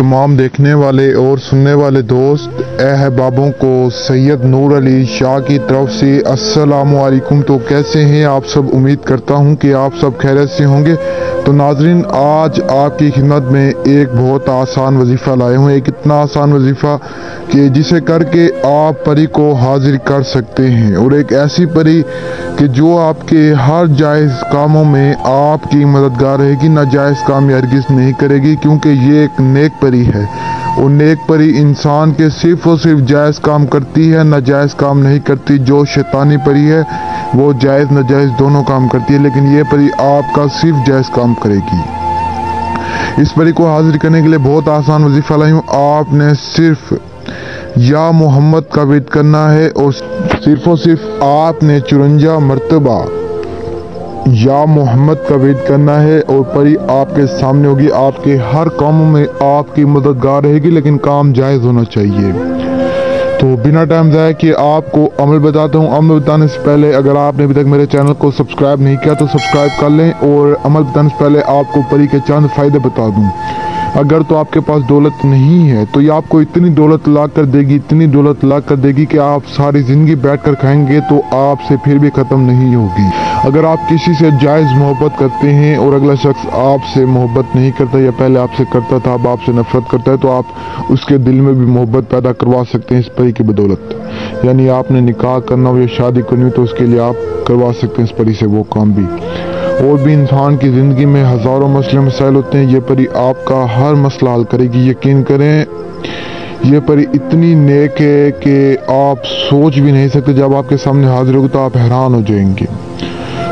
तमाम देखने वाले और सुनने वाले दोस्त अहबाबों को सैयद नूर अली शाह की तरफ से अस्सलामु अलैकुम। तो कैसे हैं आप सब? उम्मीद करता हूं कि आप सब खैरियत से होंगे। तो नाजरीन, आज आपकी खिदमत में एक बहुत आसान वजीफ़ा लाए हुए। एक इतना आसान वजीफ़ा कि जिसे करके आप परी को हाजिर कर सकते हैं, और एक ऐसी परी कि जो आपके हर जायज़ कामों में आपकी मददगार रहेगी, नाजायज़ काम हरगिज़ नहीं करेगी, क्योंकि ये एक नेक परी है। और नेक परी इंसान के सिर्फ और सिर्फ जायज़ काम करती है, नाजायज़ काम नहीं करती। जो शैतानी परी है वो जायज़ नाजायज़ दोनों काम करती है, लेकिन ये परी आपका सिर्फ जायज़ काम करेगी। इस परी को हाजिर करने के लिए बहुत आसान वजीफ़ा लाई हूँ। आपने सिर्फ या मोहम्मद का वेट करना है, और सिर्फ आपने 54 मरतबा या मोहम्मद का वेट करना है, और परी आपके सामने होगी। आपके हर कामों में आपकी मददगार रहेगी, लेकिन काम जायज़ होना चाहिए। तो बिना टाइम ज़ाया किए आपको अमल बताता हूँ। अमल बताने से पहले अगर आपने अभी तक मेरे चैनल को सब्सक्राइब नहीं किया तो सब्सक्राइब कर लें, और अमल बताने से पहले आपको परी के चंद फ़ायदे बता दूँ। अगर तो आपके पास दौलत नहीं है तो ये आपको इतनी दौलत ला कर देगी, इतनी दौलत ला कर देगी कि आप सारी ज़िंदगी बैठ कर खाएंगे तो आपसे फिर भी ख़त्म नहीं होगी। अगर आप किसी से जायज़ मोहब्बत करते हैं और अगला शख्स आपसे मोहब्बत नहीं करता, या पहले आपसे करता था अब आपसे नफरत करता है, तो आप उसके दिल में भी मोहब्बत पैदा करवा सकते हैं इस परी की बदौलत। यानी आपने निकाह करना हो या शादी करनी हो तो उसके लिए आप करवा सकते हैं इस परी से वो काम भी। और भी इंसान की ज़िंदगी में हज़ारों मसले मसाइल होते हैं, ये परी आपका हर मसला हल करेगी। यकीन करें, ये परी इतनी नेक है कि आप सोच भी नहीं सकते। जब आपके सामने हाजिर होगी तो आप हैरान हो जाएंगे।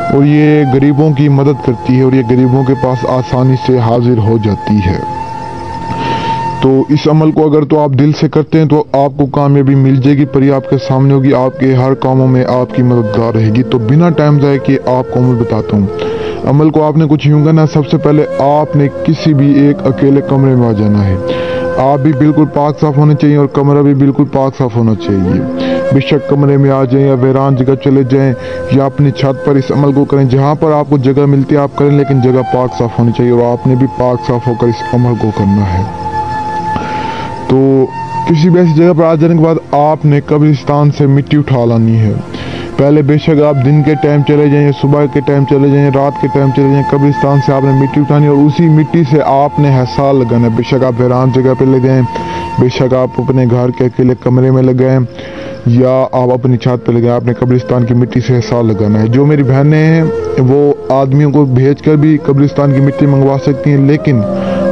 और ये गरीबों की मदद करती है, और ये गरीबों के पास आसानी से हाजिर हो जाती है। तो इस अमल को अगर तो आप दिल से करते हैं तो आपको कामयाबी मिल जाएगी। परी आपके सामने होगी, आपके हर कामों में आपकी मददगार रहेगी। तो बिना टाइम ज़ाया किए आपको अमल बताता हूँ। अमल को आपने कुछ यूँ करना। सबसे पहले आपने किसी भी एक अकेले कमरे में आ जाना है। आप भी बिल्कुल पाक साफ होने चाहिए, और कमरा भी बिल्कुल पाक साफ होना चाहिए। बेशक कमरे में आ जाएं या वीरान जगह चले जाएं, या अपनी छत पर इस अमल को करें। जहाँ पर आपको जगह मिलती है आप करें, लेकिन जगह पाक साफ होनी चाहिए, और आपने भी पाक साफ होकर इस अमल को करना है। तो किसी भी ऐसी जगह पर आ जाने के बाद आपने कब्रिस्तान से मिट्टी उठा लानी है। पहले बेशक आप दिन के टाइम चले जाएं, सुबह के टाइम चले जाएं, रात के टाइम चले जाएं, कब्रिस्तान से आपने मिट्टी उठानी, और उसी मिट्टी से आपने हिसार लगाना है। बेशक आप वीरान जगह पे लगाएं, बेशक आप अपने घर के अकेले कमरे में लगाएं, या आप अपनी छत पे लगाएं, आपने कब्रिस्तान की मिट्टी से हिसार लगाना है। जो मेरी बहनें हैं वो आदमियों को भेज कर भी कब्रिस्तान की मिट्टी मंगवा सकती हैं, लेकिन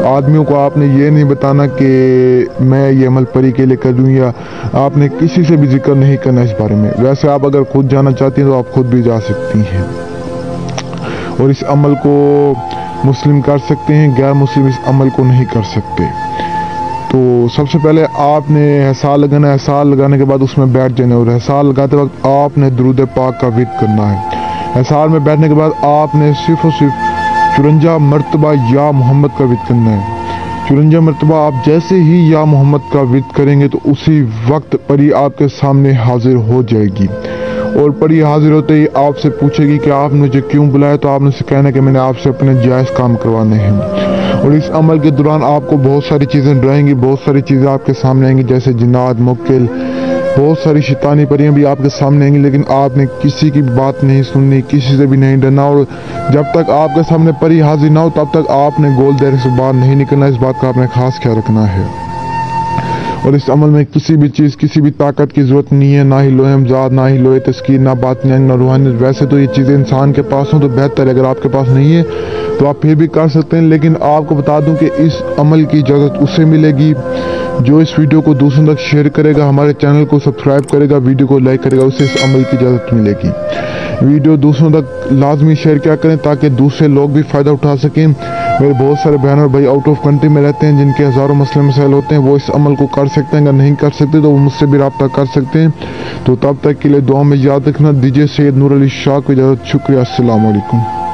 आदमियों को आपने ये नहीं बताना कि मैं ये अमल परी के लिए कर दूँ, या आपने किसी से भी जिक्र नहीं करना इस बारे में। वैसे आप अगर खुद जाना चाहती हैं तो आप खुद भी जा सकती हैं, और इस अमल को मुस्लिम कर सकते हैं, गैर मुस्लिम इस अमल को नहीं कर सकते। तो सबसे पहले आपने हिसार लगाना है। हिसार लगाने के बाद उसमें बैठ जाना है, और हिसार लगाते वक्त आपने दुरूद पाक का विर्द करना है। हिसार में बैठने के बाद आपने सिर्फ और सिर्फ 54 मरतबा या मोहम्मद का विर्द करना है। 54 मरतबा आप जैसे ही या मोहम्मद का विर्द करेंगे तो उसी वक्त परी आपके सामने हाजिर हो जाएगी। और परी हाजिर होते ही आपसे पूछेगी कि आपने मुझे क्यों बुलाया, तो आपने उसे कहना कि मैंने आपसे अपने जायज़ काम करवाने हैं। और इस अमल के दौरान आपको बहुत सारी चीज़ें डराएंगी, बहुत सारी चीज़ें आपके सामने आएंगी, जैसे जिन्नात, मुक्किल, बहुत सारी शैतानी परियां भी आपके सामने आएंगी, लेकिन आपने किसी की बात नहीं सुननी, किसी से भी नहीं डरना। और जब तक आपके सामने परी हाजिर ना हो तब तक आपने गोल दायरे से बाहर नहीं निकलना। इस बात का आपने खास ख्याल रखना है। और इस अमल में किसी भी चीज़, किसी भी ताकत की ज़रूरत नहीं है, ना ही लोहे हमजाद, ना ही लोहे तस्कीर, ना बातियाँ, ना रूहानियत। वैसे तो ये चीज़ें इंसान के पास हों तो बेहतर है, अगर आपके पास नहीं है तो आप फिर भी कर सकते हैं। लेकिन आपको बता दूं कि इस अमल की इजाज़त उसे मिलेगी जो इस वीडियो को दूसरों तक शेयर करेगा, हमारे चैनल को सब्सक्राइब करेगा, वीडियो को लाइक करेगा, उसे इस अमल की इजाज़त मिलेगी। वीडियो दूसरों तक लाजमी शेयर क्या करें ताकि दूसरे लोग भी फ़ायदा उठा सकें। मेरे बहुत सारे बहन और भाई आउट ऑफ कंट्री में रहते हैं जिनके हज़ारों मसले मसाइल होते हैं, वो इस अमल को कर सकते हैं। अगर नहीं कर सकते तो वो मुझसे भी रब्ता कर सकते हैं। तो तब तक के लिए दुआ में याद रखना। दीजिए सैयद नूर अली शाह को इजाज़त। शुक्रिया। अस्सलाम वालेकुम।